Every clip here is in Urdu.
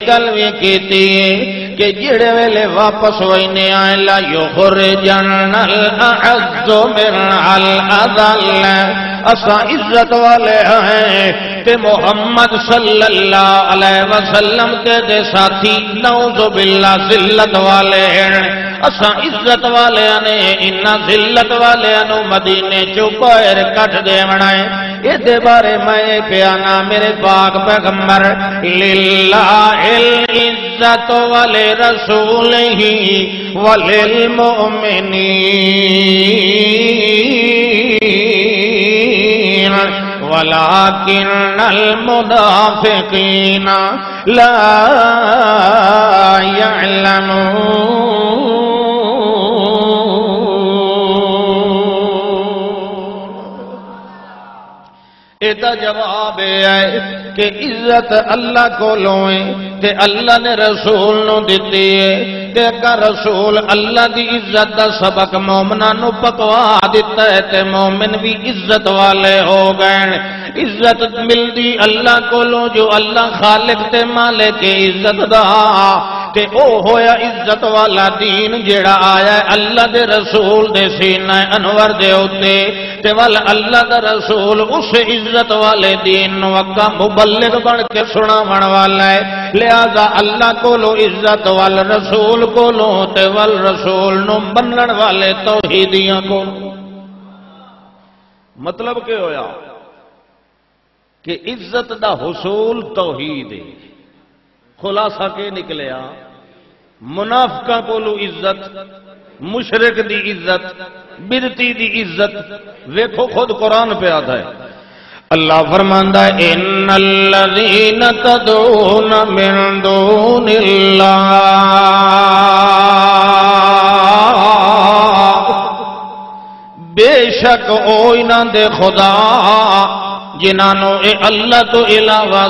گل بھی کیتی ہے کہ جڑے ویلے واپس ہوئینے آئے لا یخرجن الاعز من الاذل اسا عزت والے ہیں تے محمد صلی اللہ علیہ وسلم دے ساتھی نعوذ باللہ ذلت والے ہیں اسا عزت والے نے انہاں ذلت والے نو مدینے چوں باہر کٹ دیونا ہے یہ دے بارے میں پیانا میرے پاک پیغمبر للہ العزت ولرسولہ وللمؤمنین ولكن المنافقين لا يعلمون ایتا جواب ہے کہ عزت اللہ کو لوئیں تے اللہ نے رسول نو دیتی ہے تے کا رسول اللہ دی عزت دا سبق مومناں نو پکوا دیتا ہے تے مومن بھی عزت والے ہو گئے عزت ملدی اللہ کو لو جو اللہ خالق تے مالک عزت دا تے او ہویا عزت والا دین جیڑا آیا ہے اللہ دے رسول دے سینہ انور دے ہوتے تے وال اللہ دا رسول اس عزت والے دین نو اگا مبلغ بن کے سناون والا ہے لہذا اللہ کو لو عزت وال رسول کو لو تے وال رسول نو منن والے توحیدیاں کو مطلب کیا ہویا کہ عزت دا حصول توحید ہے خلاصہ کے نکلیا منافقہ کو لو عزت مشرک دی عزت بدعتی دی عزت ویکھو خود قرآن پہ آتا ہے اللہ فرماندا ہے ان الذین تدعون من دون اللہ بے شک او انہاں دے خدا جنہاں نو اے اللہ تو علاوہ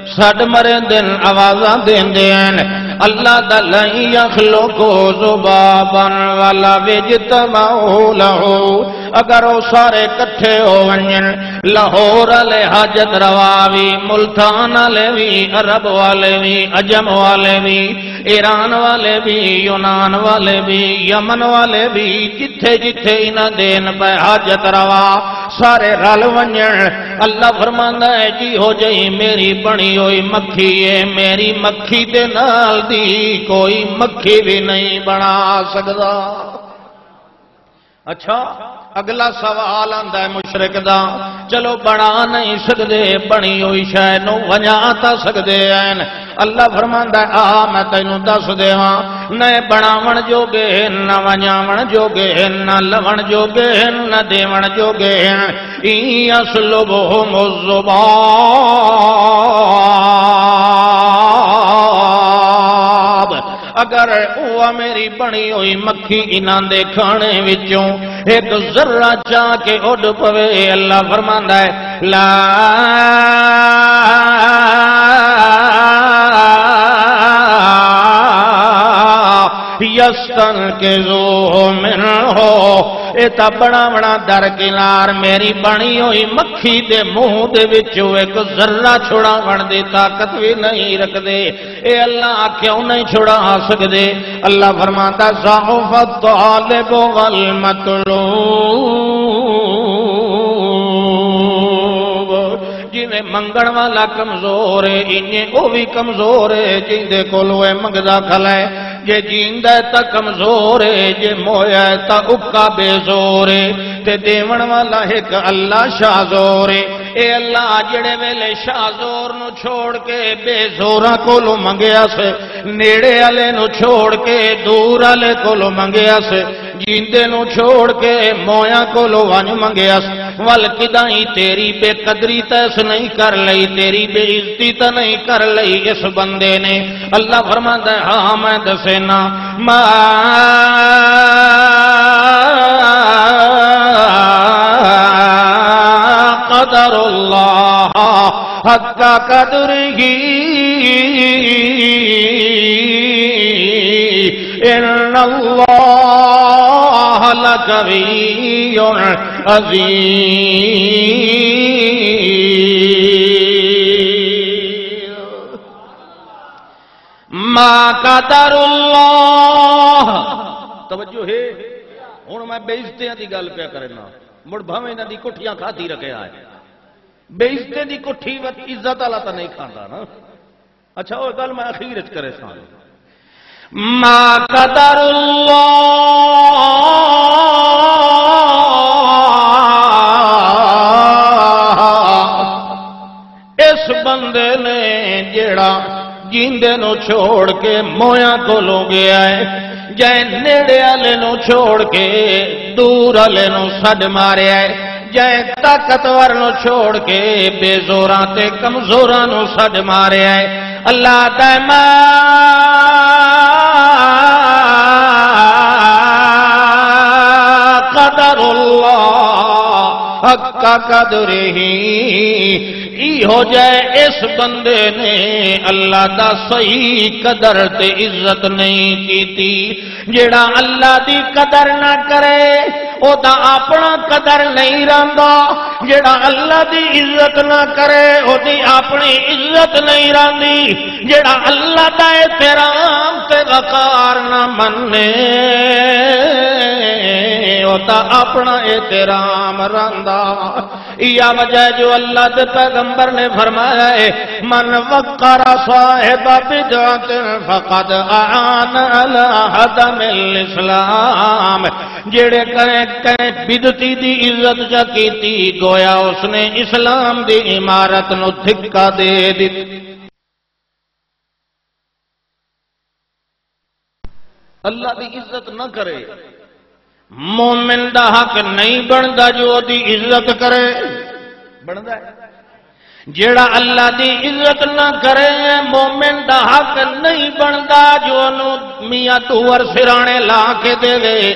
سڈ مرے دن آوازاں دیندے ہیں اللہ دا لن یخلقو ذبابا ولا یجتمعوا لہو اگر وہ سارے کٹھے ہو ونجن لاہور والے حاجت روا بھی ملتان والے بھی عرب والے بھی عجم والے بھی ایران والے بھی یونان والے بھی یمن والے بھی جتھے جتھے انہاں دین پہ حاجت روا سارے رل ونجن اللہ فرماندا ہے جی ہو جئی میری بنی ہوئی مکھی ہے میری مکھی دے نال دی کوئی مکھی بھی نہیں بنا سکتا اچھا اگلا سوال آندا ہے مشرک دا چلو بنا نہیں سکدے بنی ہوئی شے نو ونجا تا سکدے ہیں اللہ فرماندا ہے آ میں تینوں دس دیواں نہ بناون جوگے نہ ونجاون جوگے نہ لون جوگے نہ دیون جوگے یسلبہم الذباب اگر وہ میری بنی ہوئی مکھی انہاں دے کھانے وچوں ایک ذرہ چاہ کے اڈ پوے اللہ فرماندا ہے لا یستنقذوہ منہ اے تا بڑا بڑا درکنار میری بنی ہوئی مکھی دے منہ دے وچوں ایک ذرہ چھڑاون دی طاقت بھی نہیں رکھ دے اے اللہ کیوں نہیں چھڑا سکدے اللہ فرماتا ضعف الطالب والمطلوب جنہیں منگن والا کمزور ہے انہیں او بھی کمزور ہے جن دے کولو اے منگدا کھلائے جے جیندہ ہے تا کمزور ہے جے مویا ہے تا اکا بے زور ہے تے دیون والا ایک اللہ شاہ زور ہے اے اللہ جڑے ویلے شاہ زور نو چھوڑ کے بے زورا کولو منگیا سے نیڑے والے نو چھوڑ کے دور والے کولو منگیا سے جیندے نو چھوڑ کے مویا کولو ون منگیا سے ول کدائی تیری بے قدری تیس نہیں کر لئی تیری بے عزتی تا نہیں کر لئی اس بندے نے اللہ فرماتا ہے ہاں میں دسینا ما قدر اللہ حق قدرہ ان اللہ لقوی عزیز ما قدر اللہ توجہ ہے ہوں میں بےعزتیاں دی گل پیا کرنا مڑ بھاویں انہاں دی کٹھیاں کھاتی رکھیا ہے بےعزتے دی کٹھی عزت والا تو نہیں کھانا نا اچھا وہ گل میں اخیر وچ کرے سان ما قدر اللہ اس بندے نے جیڑا جیندے نو چھوڑ کے مویاں کولوں گیا ہے جائے نیڑے والے نو چھوڑ کے دور والے نو سڈ ماریا ہے جائے طاقتور نو چھوڑ کے بے زوراں تے کمزوراں نو سڈ ماریا ہے اللہ دائما قدر اللہ حق قدرہ ہو جائے اس بندے نے اللہ دا صحیح قدر تے عزت نہیں کیتی جیڑا اللہ دی قدر نہ کرے او دا اپنا قدر نہیں رہندا جیڑا اللہ دی عزت نہ کرے او دی اپنی عزت نہیں رہندی جیڑا اللہ دا احترام تے وقار نہ منے او دا اپنا احترام رہندا یا وجہ جو اللہ دے پیغمبر نے فرمایا ہے من وقر صاحب بدعت فقد اعان علی ہدم الاسلام جڑے کرے بدعتی دی عزت جا کیتی گویا اس نے اسلام دی عمارت نو دھکا دے دتی اللہ دی عزت نہ کرے مومن دا حق نہیں بندا جو دی عزت کرے بندا ہے جیڑا اللہ دی عزت نہ کرے مومن دا حق نہیں بندا جو نو میاں توور سرانے لا کے دے وے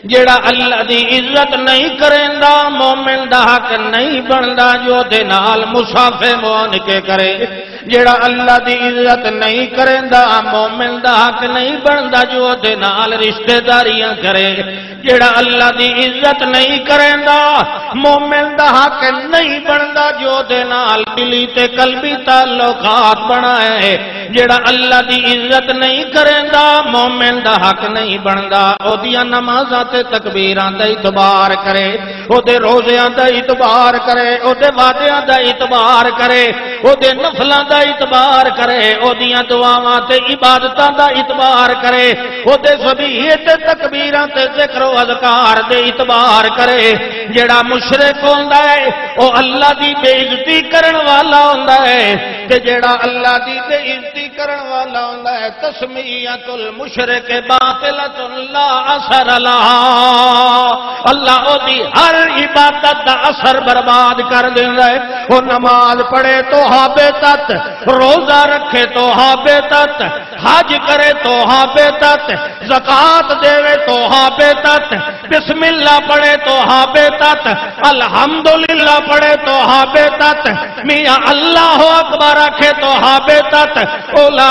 جیڑا اللہ دی عزت نہیں کریندا مومن دا حق نہیں بندا جو دے نال مصافے مون کے کرے جیڑا اللہ دی عزت نہیں کریندا مومن دا حق نہیں بندا جو دے نال رشتہ داریاں کرے جیڑا اللہ دی عزت نہیں کریندا مومن دا حق نہیں بندا جو دے نال دلی تے قلبی تعلقات بنائے جیڑا اللہ دی عزت نہیں کریندا مومن دا حق نہیں بندا او دیاں نمازاں تے تکبیراں دا اعتبار کرے او دے روزیاں دا اعتبار کرے او دے وعدیاں دا اعتبار کرے او دے نفلاں دا اعتبار کرے او دیاں دعاواں تے عبادتاں دا اعتبار کرے او دے تسبیح تے تکبیراں تے ذکر و اذکار دے اعتبار کرے جیڑا مشرک ہوندا ہے او اللہ دی بے عزتی کرن والا ہوندا ہے تے جیڑا اللہ دی بے عزتی کرن والا ہوندا ہے تسمیۃ المشرک باطلۃ لا اثر لها اللہ او دی ہر عبادت دا اثر برباد کر دیندا ہے او نماز پڑھے تو حابطت روزہ رکھے تو حابطت حج کرے تو حابطت زکات دے تو حابطت بسم اللہ پڑھے تو حابطت الحمدللہ پڑھے تو حابطت میاں اللہ اکبر رکھے تو حابطت اولئک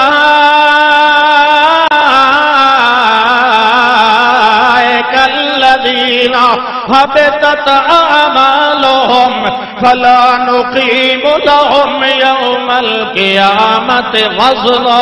الذین حبطت اعمالهم فلا نقیم لهم یوم القیامت وزنا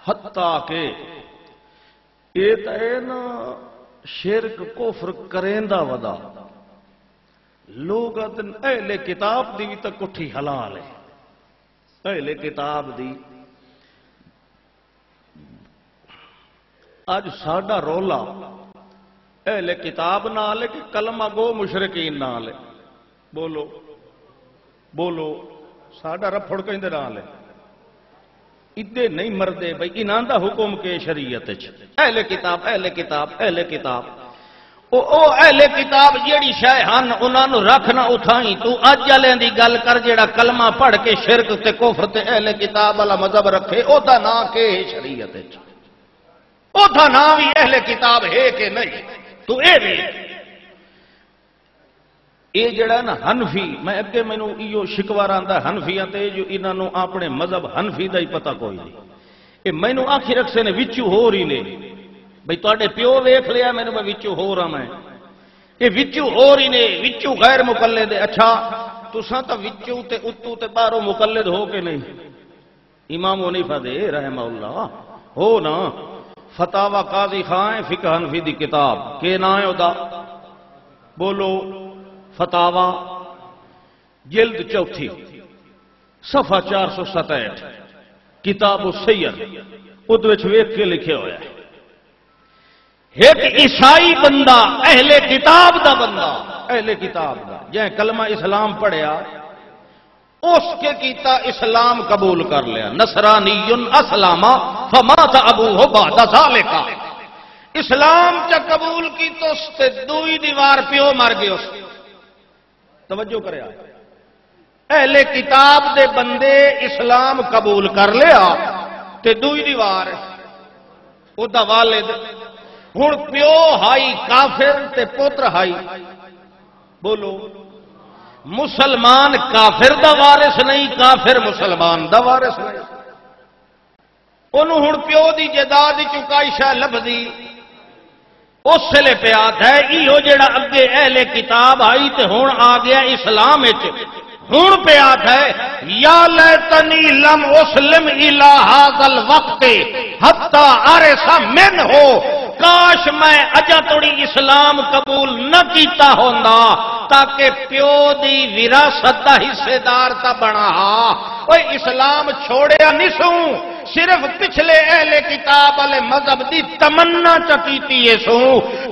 حتیٰ کہ یہ تو ہے نا شرک کفر کریندا ودا لوگ اہل کتاب دی بھی تو کٹھی حلال ہے اہل کتاب دی اج ساڈا رولا اہل کتاب نال ہے کہ کلمہ گو مشرکین نال ہے بولو بولو ساڈا رفڑ کہندے نال ہے ادے نہیں مردے بھئی انہاں دا حکم کے شریعت اہل کتاب اہل کتاب اہل کتاب او اہل کتاب جیڑی شے ہن انہاں نو رکھنا اٹھائی تو اج والے دی گل کر جیڑا کلمہ پڑھ کے شرک تے کفر تے اہل کتاب والا مذہب رکھے او دا نام کے شریعت او دا نام بھی اہل کتاب ہے کہ نہیں تو اے بھی یہ جڑا نا حنفی، میں اگے مینوں ایو شکوہ آندا حنفیاں تے جو انہاں نوں اپنے مذہب حنفی دا ہی پتہ کوئی نہیں، یہ مینوں آکھی رکھسے نے وچوں ہو رہی نے بھئی تواڈے پیو ویکھ لیا مینوں میں وچوں ہو رہا میں، یہ وچوں ہو رہی نے وچوں غیر مقلد۔ اچھا تساں تا وچوں تے اتوں تے باہروں مقلد ہو کے نہیں؟ امام حنیفہ دے رحمہ اللہ ہو نا، فتاوی قاضی خان فقہ حنفی دی کتاب کہ نام ہے دا بولو، فتاوی جلد 4 صفحہ 467 کتاب السیر، ادھ وچ ویکھ کے لکھے ہوا ہے ایک عیسائی بندہ اہل کتاب دا بندہ، اہل کتاب دا جائیں کلمہ اسلام پڑھیا اس کے کیتا اسلام قبول کر لیا، نصرانی اسلام فمات ابوہ بعد ذالک، اسلام چا قبول کی تو اس تے دوئی دیوار پیو مر گئے اس، توجہ کرے اہل کتاب دے بندے اسلام قبول کر لیا تے دوئی دیوار او دا والد ہن پیو ہائی کافر تے پوتر ہائی بولو، مسلمان کافر دا وارث نہیں، کافر مسلمان دا وارث نہیں، انہوں ہن پیو دی جائیداد چکائی شاہ لبدی اس لے پیا ہے ایہو جڑا اگے اہل کتاب آئی تے ہن آ گیا اسلام وچ، ہن پیا ہے یا لیتنی لم اسلم الی ھذا الوقت حتی ارث من ہو، کاش میں اجا توڑی اسلام قبول نہ کیتا ہوندا تاکہ پیو دی وراثت دا حصے دار تا بنا، اوے اسلام چھوڑیا نہیں سوں، صرف پچھلے اہل کتاب والے مذہب دی تمنا چکیتی ہے سو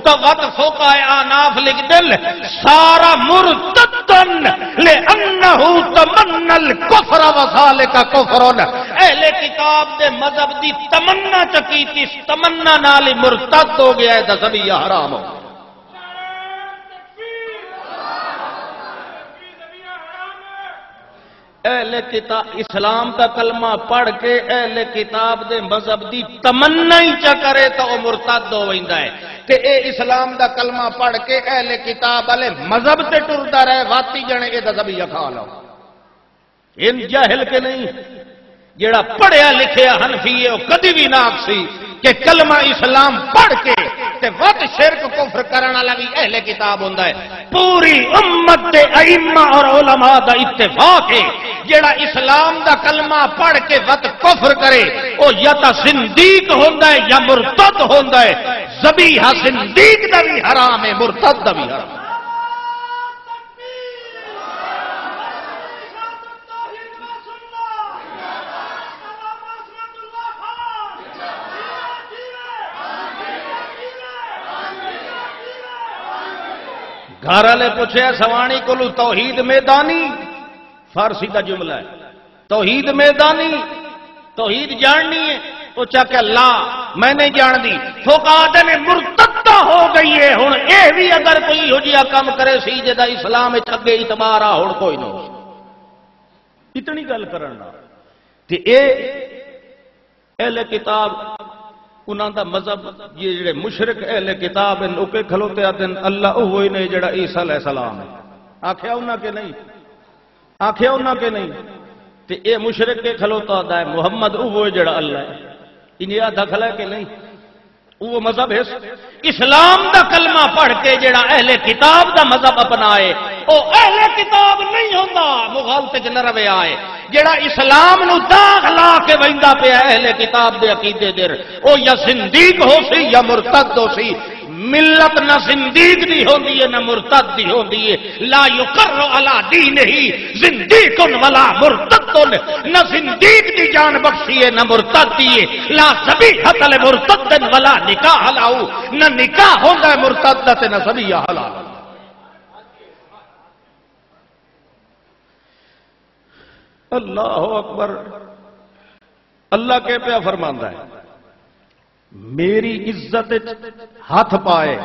تو وقت فوقائے آناف لکھ دل سارا مرتدن لئنہو تمنا الکفر وذالک کفرن، اہل کتاب دے مذہب دی تمنا چکیتی، اس تمنا نالی مرتد ہو گیا ہے دا زبیہ حرام ہو۔ اہل کتاب اسلام کا کلمہ پڑھ کے اہل کتاب دے مذہب دی تمنا ہی چا کرے تو وہ مرتد ہو ویندا ہے، تے اے اسلام دا کلمہ پڑھ کے اہل کتاب والے مذہب تے ٹردا رہے واتی جنے اے دا ذبیحہ کھا لو، ان جاہل کے نہیں، جیڑا پڑھیا لکھیا حنفی ہے وہ کدی بھی نہ آکسی کہ کلمہ اسلام پڑھ کے تے وقت شرک کفر کرنا لگی اہل کتاب ہوندا ہے، پوری امت دے ائمہ اور علماء دا اتفاق ہے جیڑا اسلام دا کلمہ پڑھ کے وقت کفر کرے او یا تا زندیق ہوندا ہے یا مرتد ہوندا ہے، ذبیحہ زندیق دا بھی حرام ہے مرتد دا بھی حرام ہے۔ گھر والے پوچھے سوانی کو توحید میدانی، فارسی کا جملہ ہے، توحید میدانی توحید جاننی ہے، وہ چاہ کہ اللہ میں نہیں جان دی، فقہاء نے مرتدہ ہو گئی ہے، ہن اے بھی اگر کوئی ہو جیا کام کرے سی جدا اسلام وچ اگے اعتبار آ ہن کوئی نہ اتنی گل کرنا تے اے اہل کتاب انہاں دا مذہب یہ جڑے مشرک اہل کتاب ہیں اوکے کھلوتے آتے ہیں اللہ اوہی نے جڑا عیسیٰ علیہ السلام ہے، آکھیا انہاں کے نہیں، آکھیا انہاں کے نہیں، تے اے مشرک کے کھلوتا آتا ہے محمد اوہی جڑا اللہ ہے، انہیں آدھا کھلا ہے کہ نہیں، وہ مذہب ہے اسلام دا کلمہ پڑھ کے جڑا اہل کتاب دا مذہب اپنائے او اہل کتاب نہیں ہوندا، مغالطے چ نہ روے آئے، جڑا اسلام نو داغ لا کے ویندا پیا اہل کتاب دے عقیدے در او یا زندیق ہو سی یا مرتد ہو سی، ملت نہ زندیق دی ہوندی ہے نہ مرتد دی ہوندی ہے، لا یقر علی دینہ زندیق ولا مرتد، نہ زندیق دی جان بخشی ہے نہ مرتد دی ہے، لا ذبیحۃ لمرتد ولا نکاح له، نہ نکاح ہوندا ہے مرتد تے نہ ذبیحہ حلال۔ اللہ اکبر، اللہ کے پیا فرماندا ہے میری عزت ہاتھ پائے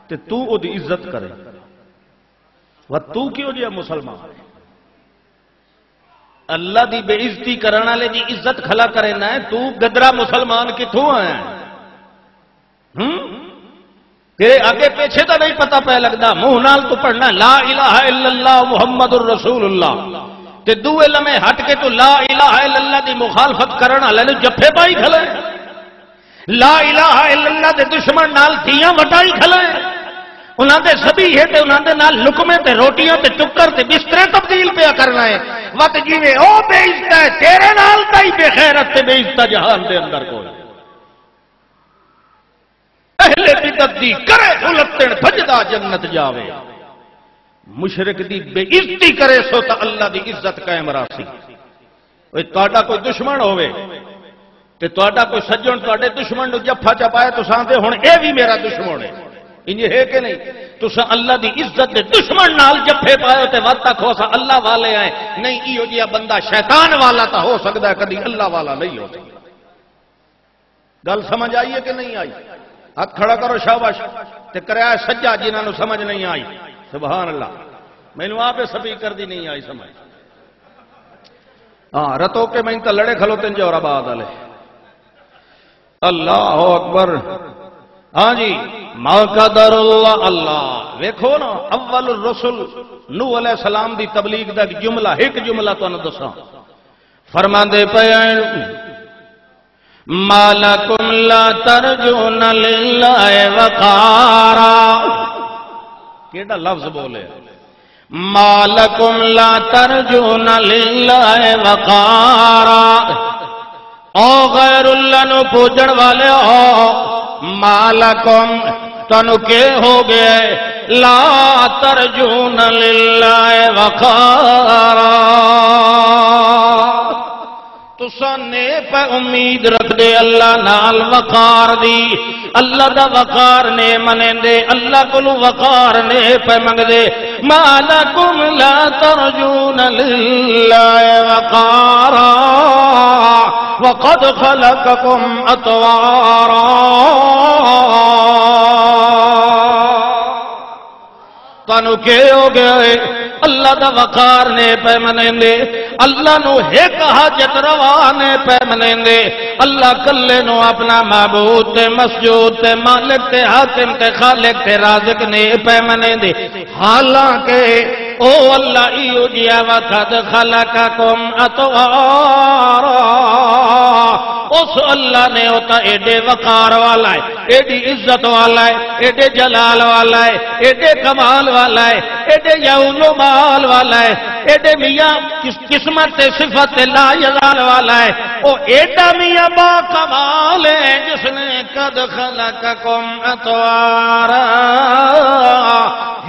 تے تو او دی عزت کرے، و تو کیوں جی مسلمان اللہ دی بے عزتی کرنے والے دی عزت کھلا کرے نہ تو گدرا مسلمان کتوں آیا تیرے آگے پیچھے تو نہیں پتہ پہ لگتا، منہ نال تو پڑھنا لا الہ الا اللہ محمد الرسول اللہ، تے دوے لمحے ہٹ کے تو لا الہ الا اللہ دی مخالفت کرن والے نوں جفے پائی کھلے، لا الہ الا اللہ دے دشمن نال تھیاں وٹائی کھلے، انہاں دے سبھی ہے تے انہاں دے نال لقمے تے روٹیاں تے ٹکر تے بسترے تبدیل پیا کرنا ہے، وقت جیویں او بے عزت ہے تیرے نال تائی بے خیرت تے بے عزت جہان دے اندر کوئی اہل بدعت دی کرے الٹن بھجدا جنت جاوے، مشرک دی بے عزتی کرے سو تا اللہ دی عزت قائم راسی۔ اوے تہاڈا کوئی دشمن ہوے تے تہاڈا کوئی سجن تہاڈے دشمن نو جفا چپائے تساں تے ہن اے بھی میرا دشمن ہے، انج ہے کہ نہیں؟ تساں اللہ دی عزت دے دشمن نال جفے پائے تے وقت تک ہو سا اللہ والے ہیں، نہیں ایو جیا بندہ شیطان والا تا ہو سکدا ہے، کبھی اللہ والا نہیں ہو سکدا۔ گل سمجھ آئی ہے کہ نہیں آئی؟ ہاتھ کھڑا کرو شاباش تے کریا سجا جنہاں نو سمجھ نہیں آئی، سبحان اللہ، مینوں آپ سپیکر دی نہیں آئی سمجھ، ہاں رتو کے میں تے لڑے کھلوتے ہیں جور آباد والے، اللہ اکبر، ہاں جی ما قدر اللہ، اللہ ویکھو نا اول الرسل نوح علیہ السلام دی تبلیغ دا جملہ، ایک جملہ تانوں دساں، فرماندے پے ما لکم لا ترجون للہ وقارا، کیڑا لفظ بولے، ما لکم لا ترجون للہ وقارا، او غیر اللہ نو پوجن والے ہو، ما لکم تنو کے ہو گئے لا ترجون للہ وقارا، تساں نے پہ امید رکھ دے اللہ نال وقار دی، اللہ دا وقار نے منیں دے، اللہ کو وقار نے پہ منگ دے، ما لکم لا ترجون للہ وقارا وقد خلقکم اطوارا، تانو کے ہو گئے اللہ دا وقار نے پہ منیں دے، اللہ نو ایک حاجت روا نے پہ منیں دے، اللہ کلے نو اپنا معبود تے مسجود تے مالک تے حاکم تے خالق تے رازق نے پہ منیں دے، حالانکہ او اللہ ایو جیا وقد خلقکم اطوارا، اس اللہ نے ہوتا ایڈے وقار والا ہے، ایڈی عزت والا ہے، ایڈے جلال والا ہے، ایڈے کمال والا ہے، ایڈے یعول و مال والا ہے، ایڈے میاں قسمت صفت لا یزال والا ہے، او ایڈا میاں با کمال ہے جس نے قد خلقکم اطوارا،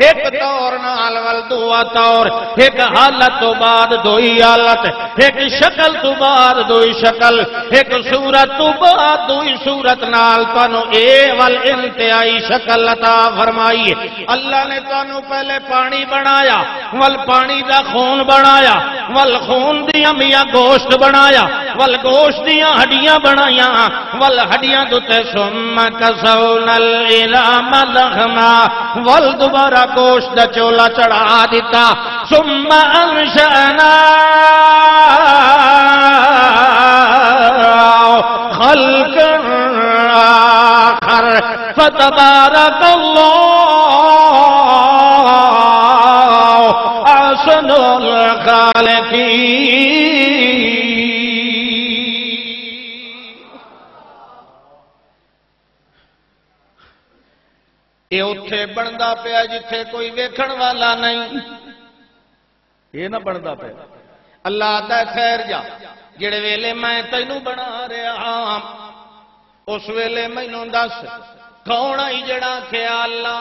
ایک طور نال ول دو طور، ایک حالت تو بعد دوئی حالت، ایک شکل تو بعد دوئی شکل، ایک صورت تو بعد دوئی صورت نال تانو اے وال انتہائی شکل عطا فرمائی، اللہ نے تانو پہلے پانی بنایا، ول پانی دا خون بنایا، ول خون دیاں میاں گوشت بنایا، ول گوشت دیاں ہڈیاں بنایا، ول ہڈیاں دوتے ثم کسونا العظام لحما، ول دوبارہ گوشت دا چولا چڑھا دیتا، ثم انشأنا خلق آخر فتبارک اللہ احسن الخالقین۔ یہ اتھے بندا پیا جتھے کوئی ویکھن والا نہیں، یہ نہ بندا پیا، اللہ آتا ہے خیر جا جڑے ویلے میں تینوں بنا رہا ہاں اس ویلے مینوں دس کون آئی جڑا کیا اللہ،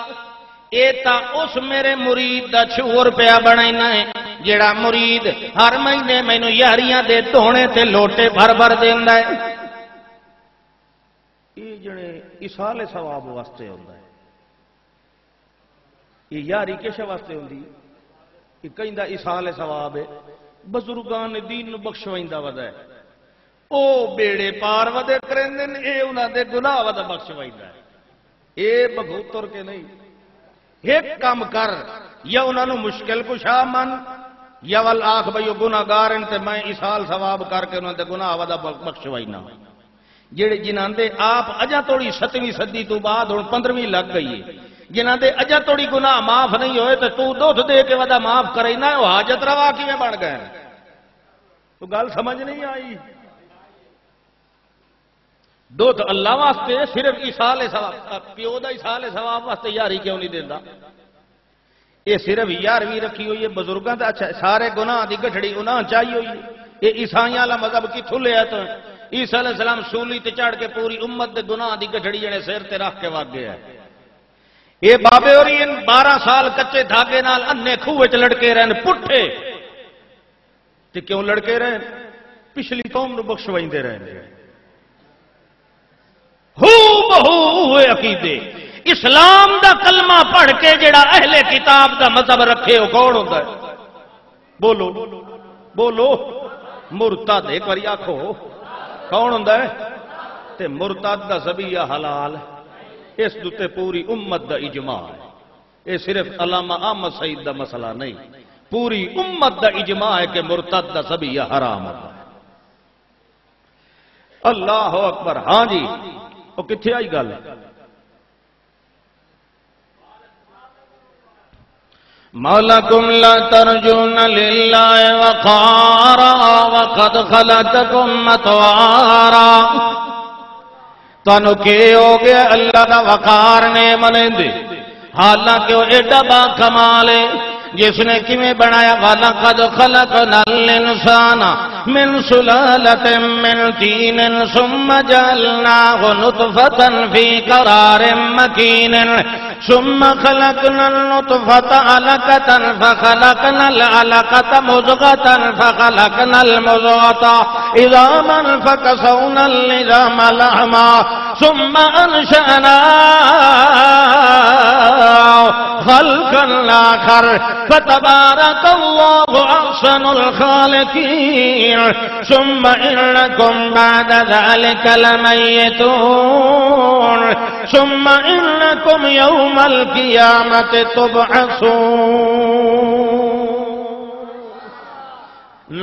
اے تا اس میرے مرید دا چھور پیا بنائنا ہے جڑا مرید ہر مہینے مینوں یاریاں دے ٹونے تے لوٹے بھر بھر دیندا ہے، یہ جڑے ایصال ثواب واسطے ہوندا ہے، یہ یاری کس واسطے ہوندی ہے؟ یہ کہندا ایصال ثواب ہے، بزرگان دین نو بخشوائندا ودا ہے، او بیڑے پار ودے کریندے نے، اے انہاں دے گناہ ودا بخشوائندا ہے، اے بغوتر کے نہیں، ایک کام کر، یا انہاں نو مشکل کشا من، یا ول آکھ بھئی گناہگار ہیں تے میں ایصال ثواب کر کے انہاں دے گناہ ودا بخشوائنا، جڑے جنہاں دے آپ اجا توڑی 7ویں صدی تو بعد ہن 15ویں لگ گئی ہے، جنہاں دے اجا توڑی گناہ معاف نہیں ہوئے تو دودھ دے کے ودا معاف کرے نہ وہ حاجت روا کیویں بن گئے؟ تو گل سمجھ نہیں آئی۔ دودھ اللہ واسطے صرف ایصال ثواب، پیو دا ایصال ثواب واسطے یاری کیوں نہیں دیندا؟ یہ صرف یارویں رکھی ہوئی ہے بزرگاں تے، اچھا سارے گناہ دی گٹھڑی انہاں چاہیے ہوئی ہے۔ یہ عیسائیاں والا مذہب کتھوں لیا تو عیسیٰ علیہ السلام سولی تے چڑھ کے پوری امت دے گناہ دی گٹھڑی جڑے سر تے رکھ کے وگ گیا ہے۔ یہ بابے اور 12 سال کچے دھاگے نال انے کھوہ وچ لڑکے رہن پٹھے تے کیوں لڑکے رہن؟ پچھلی قوم نو بخشوائندے رہن۔ ہو بہو ہوئے عقیدے اسلام دا کلمہ پڑھ کے جڑا اہل کتاب دا مذہب رکھے ہو کون ہوتا ہے؟ بولو بولو مرتد، ایک بار آکھو کون ہوتا ہے؟ تے مرتد دا ذبیحہ حلال، اس دوتے پوری امت دا اجماع ہے۔ یہ صرف علامہ احمد سعید دا مسئلہ نہیں، پوری امت دا اجماع ہے کہ مرتد دا ذبیحہ حرام ہوتا ہے۔ اللہ اکبر۔ ہاں جی وہ کتنے آئی گل؟ مَالَكُمْ لَا تَرْجُونَ لِلَّهِ وَقَارًا وَقَدْ خَلَقَكُمْ أَطْوَارًا۔ تانوں کی ہو گیا اللہ دا وقار نے منے دے، حالانکہ وہ ایڈا با کمال ہے جس نے کیویں بنایا۔ وَلَقَدْ خَلَقْنَا الْإِنسَانَ مِنْ سُلَالَةٍ مِنْ طِينٍ ثُمَّ جَعَلْنَاهُ نُطْفَةً فِي قَرَارٍ مَكِينٍ ثُمَّ خَلَقْنَا النُّطْفَةَ عَلَقَةً فَخَلَقْنَا الْعَلَقَةَ مُضْغَةً فَخَلَقْنَا الْمُضْغَةَ عِظَامًا فَكَسَوْنَا الْعِظَامَ لَحْمًا ثُمَّ أَنشَأْنَاهُ خَلْقًا آخَرَ فَتَبَارَكَ اللَّهُ أَحْسَنُ الْخَالِقِينَ ثُمَّ إِنَّكُمْ بَعْدَ ذَلِكَ لَمَيِّتُونَ ثُمَّ إِنَّكُمْ يَوْمَ الْقِيَامَةِ تُبْعَثُونَ۔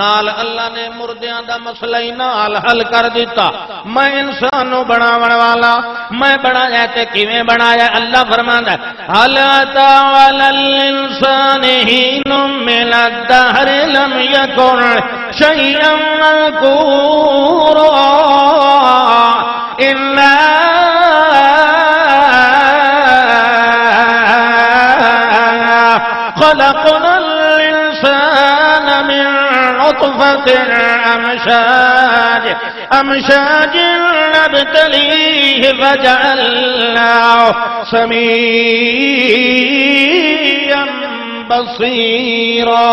نال اللہ نے مردیاں دا مسئلہ ہی نال حل کر دیتا۔ میں انسانوں بناون والا میں بنایا تے کیویں بنایا؟ اللہ فرماندا ہے هل أتى على الإنسان حين من الدهر لم يكن شيئا مذكورا إنا خلقنا الإنسان من نطفة أمشاج نبتليه فجعلناه سميعا بصيرا۔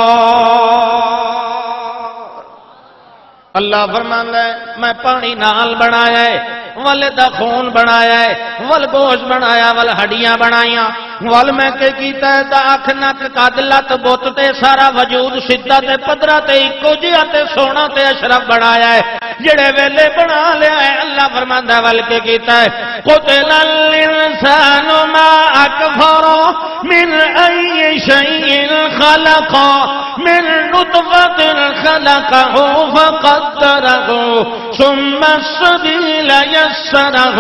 اللہ فرماندا ہے میں پانی نال بنایا ہے، ول دا خون بنایا ہے، ول گوشت بنایا، ول ہڈیاں بنائیاں، ول میں کہ کیتا ہے تا اکھ نک قد لت بت تے سارا وجود سیدھا تے پدرا تے اکو جہا تے سونا تے اشرف بنایا ہے۔ جڑے ویلے بنا لیا ہے اللہ فرماندا ہے ول کے کیتا ہے قتل الانسان ما اکفر من ای شیء خلق من نطفة خلقه فقدره ثم السبيل يسره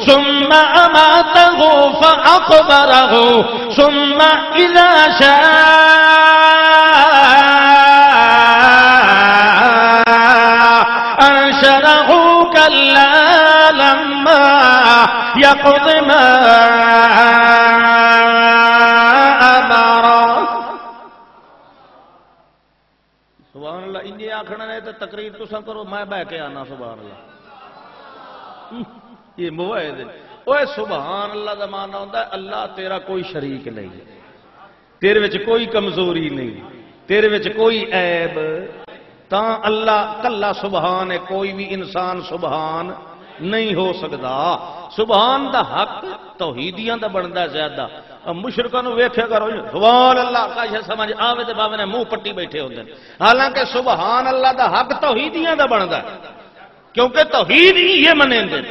ثم أماته فأقبره ثم إذا شاء أنشره كلا لما يقض ما أمره۔ سبحان اللہ۔ انجی آکھنا ہے تو تقریر تو سن کرو، میں بہ کے آنا سبحان اللہ۔ یہ موعد اوے سبحان اللہ دا معنی ہوندا ہے اللہ تیرا کوئی شریک نہیں، تیرے وچ کوئی کمزوری نہیں، تیرے وچ کوئی عیب، تاں اللہ کلا سبحان ہے، کوئی بھی انسان سبحان نہیں ہو سکدا۔ سبحان دا حق توحیدیاں دا بندا زیادہ، مشرکاں نو ویکھیا کرو سبحان اللہ کا سمجھ آوے تے باوے نے منہ پٹی بیٹھے ہوندے، حالانکہ سبحان اللہ دا حق توحیدیاں دا بندا ہے، کیونکہ توحید ہی یہ منیندے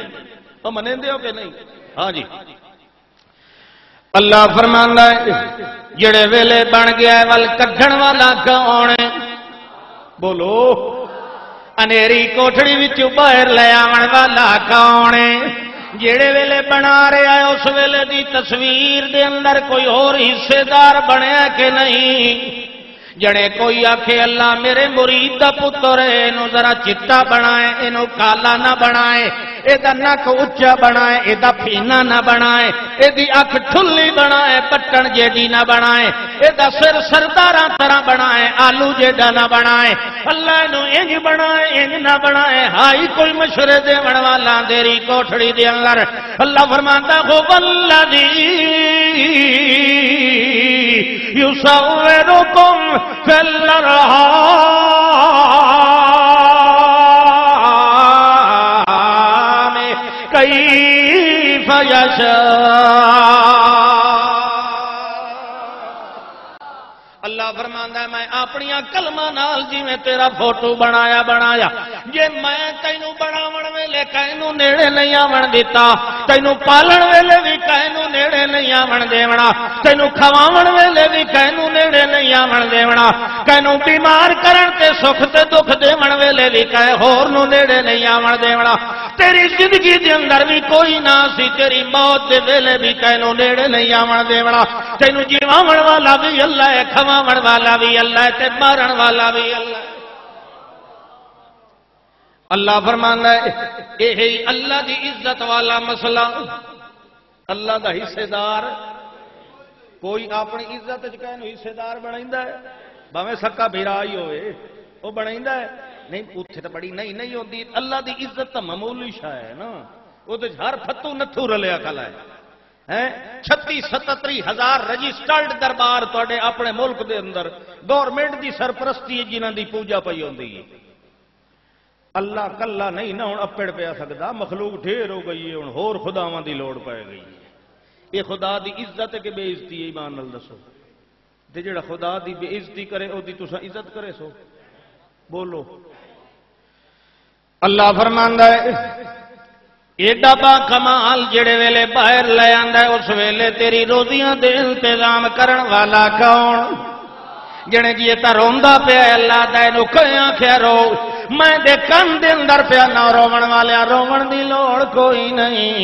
تو منیندے ہو کہ نہیں؟ ہاں جی۔ اللہ فرماندا ہے جڑے ویلے بن گیا ول کڈھن والا کون ہے؟ بولو انیری کوٹھڑی وچوں باہر لے آون والا کون ہے؟ جیڑے ویلے بنا رہا ہے اس ویلے دی تصویر دے اندر کوئی اور حصے دار بنیا کہ نہیں؟ جڑے کوئی آکھے اللہ میرے مرید دا پتر ہے اینو ذرا چٹا بنائے، اینو کالا نہ بنائے، ایدا نک اچا بنائے، ایدا پھینا نہ بنائے، ایدی اکھ ٹھلی بنائے، پٹن جیڈی نہ بنائے، ایدا سر سرداراں طرح بنائے، آلو جیڈا نہ بنائے، اللہ اینو انج بنائے انج نہ بنائے، ہائی کوئی مشورے دیون والا تیری کوٹھڑی دے اندر اللہ فرماندا ہو والذی یصورکم فی الارحام کیف یشاء۔ اللہ فرماندا ہے میں اپنی کلمہ نال جویں تیرا فوٹو بنایا جے میں تینوں بناون ویلے کینوں نیڑے نہیں آون دیتا، تینوں پالن ویلے بھی کینوں نیڑے نہیں آون دیونا، تینوں کھواون ویلے بھی کینوں نیڑے نہیں آون دیونا، کینوں بیمار کرن تے سکھ تے دکھ دیون ویلے بھی کہے ہور نوں نیڑے نہیں آون دیونا، تیری زندگی دے اندر بھی کوئی نہ سی، تیری موت دے ویلے بھی کینوں نیڑے نہیں آون دیونا، تینوں جیواون والا بھی اللہ ہے، کھواون والا بھی اللہ ہے تے مارن والا بھی اللہ ہے۔ اللہ فرماندا ہے یہی اللہ دی عزت والا مسئلہ، اللہ دا حصے دار کوئی اپنی عزت وچ کہے نو حصے دار بنائندا ہے، بھاویں سکا بھیرا ہی ہوئے وہ بنائندا ہے نہیں، اوتھے تے بڑی نہیں ہوندی، اللہ دی عزت تے معمولی شے ہے نا، او تے ہر پھتو نتھو رلیا کھلا ہے۔ 36-37 ہزار رجسٹرڈ دربار تواڈے اپنے ملک دے اندر گورنمنٹ دی سرپرستی جنہاں دی پوجا پئی ہوندی ہے، اللہ کلا نہیں نہ ہن اپڑ پیا سکدا، مخلوق ڈھیر ہو گئی ہے، ہن ہور خداواں دی لوڑ پے گئی ہے۔ یہ خدا دی عزت ہے کہ بے عزتی ہے؟ ایمان نال دسو، تے جڑا خدا دی بے عزتی کرے او دی تساں عزت کرے سو؟ بولو۔ اللہ فرماندا ہے ایڈا با کمال جڑے ویلے باہر لے آندا ہے اس ویلے تیری روزیاں دے انتظام کرن والا کون؟ جنے جی تا روندا پیا اللہ دا اینو کہیا کھیا رو، میں دے کن دے اندر پیا نہ روون والیا، رون دی لوڑ کوئی نہیں،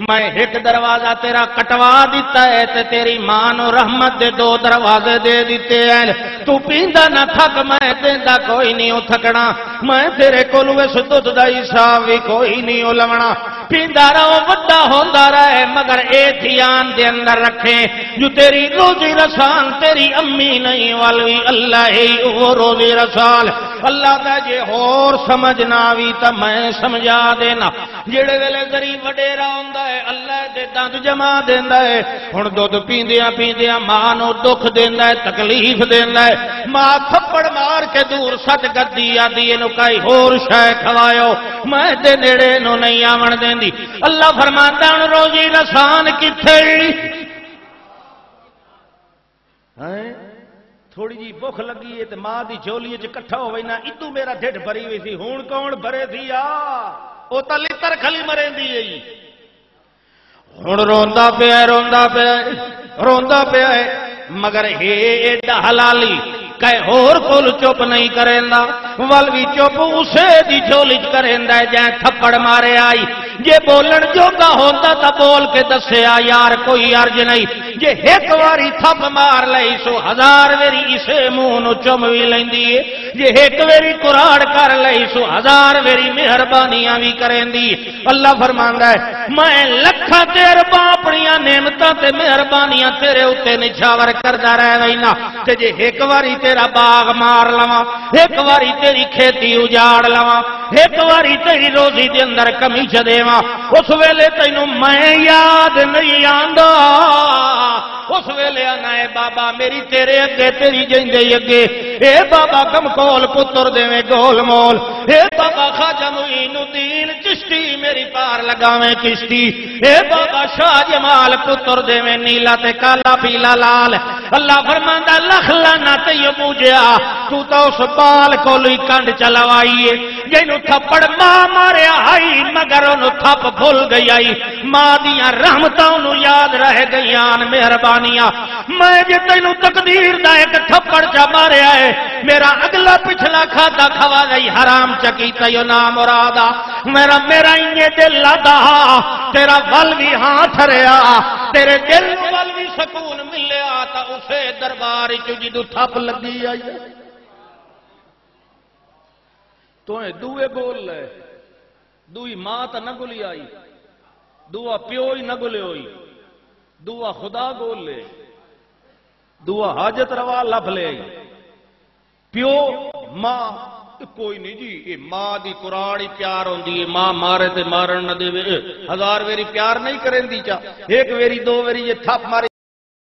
میں ایک دروازہ تیرا کٹوا دیتا ہے تے تیری ماں نو رحمت دے 2 دروازے دے دیتے ہیں، تو پیندا نہ تھک میں دیندا کوئی نہیں تھکنا، میں تیرے کول اس دودھ دا حساب وی کوئی نہیں لونا، پیندا رہو وڈا ہوندا رہے، مگر اے دھیان دے اندر رکھے جو تیری روزی رسان تیری امی نہیں والوی اللہ ہی وہ روزی رسال، اللہ دا جے اور سمجھنا بھی تا میں سمجھا دینا، جڑے ویلے ذری وڈیرا ہوندا ہے اللہ دے دند جما دیندا ہے، ہن دودھ پیندیاں ماں نو دکھ دیندا ہے، تکلیف دیندا ہے، ماں تھپڑ مار کے دور سٹ گدی آدی اینو کئی ہور شے کھوایو، میں دے نیڑے نو نہیں آون دیندی، اللہ فرماندا ہن روزی رسان کتھے؟ تھوڑی جی بھوک لگی ہے تے ماں دی جھولی وچ کٹھا ہوئے نا ادو میرا ڈھڈ بھری ہوئی سی، ہون کون بھرے تھی او تا لتر کھلی مرندی ہے، ہن روندا پیا مگر ہے ایڈا حلالی کہ ہور کول چپ نہیں کریندا، ول وی چپ اسے دی جھولی چ کریندا ہے جے تھپڑ مارے آئی، جے بولن جوگا ہوندا تا بول کے دسیا یار کوئی عرض نہیں، جے ایک واری تھپ مار لئی سو 1000 ویری اسے منہ نو چم وی لیندی ہے، جے ایک ویری کراڑ کر لئی سو 1000 ویری مہربانیاں وی کریندی، اللہ فرماندا ہے میں لکھاں تے ارباں اپنی نعمتاں تے مہربانیاں تیرے اوتے نچھاور کردا رہ وینا، تے جے ایک واری تیرا باغ مار لواں، ایک واری تیری کھیتی اجاڑ لواں، ایک واری تیری روزی دے اندر کمی چ دیواں، اس ویلے تینوں میں یاد نہیں آندا، اس ویلے آنا ہے بابا میری تیرے اگے تیری جیندے اگے، اے بابا کم کول پتر دیویں گول مول، اے بابا خواجہ معین الدین چشتی میری پار لگاویں کشتی، اے بابا شاہ جمال پتر دیویں نیلا تے کالا پیلا لال، اللہ فرماندا لکھ لانا تے بوجھیا تو اس بال کول ہی کنڈ چلوائیے، جنوں تھپڑ ماں ماریا آئی مگر انہوں تھپ بھول گئی آئی ماں دیاں رحمتاں انہوں یاد رہ گئیاں مہربانیاں میں جے تینوں تقدیر دا ایک تھپڑ چا ماریا ہے میرا اگلا پچھلا کھاتا کھوا گئی حرام چکیتا یو نام مرادا میرا یہ دل لادا تیرا ول بھی ہاتھ رہا تیرے دل ول بھی سکون ملیا تا اسے دربار جدو تھپ لگی آئی تو دوے گول لے دوئی ماں تا نہ گلی آئی دعا پیو ہی نہ گلے ہوئی دعا خدا گول لے دعا حاجت روا لب لے پیو ماں کوئی نہیں جی یہ ماں دی قرآن پیار ہوندی ہے ماں مارے تے مارن نہ دے ہزار ویری پیار نہیں کریں دی چا ایک ویری دو ویری یہ تھپ مارے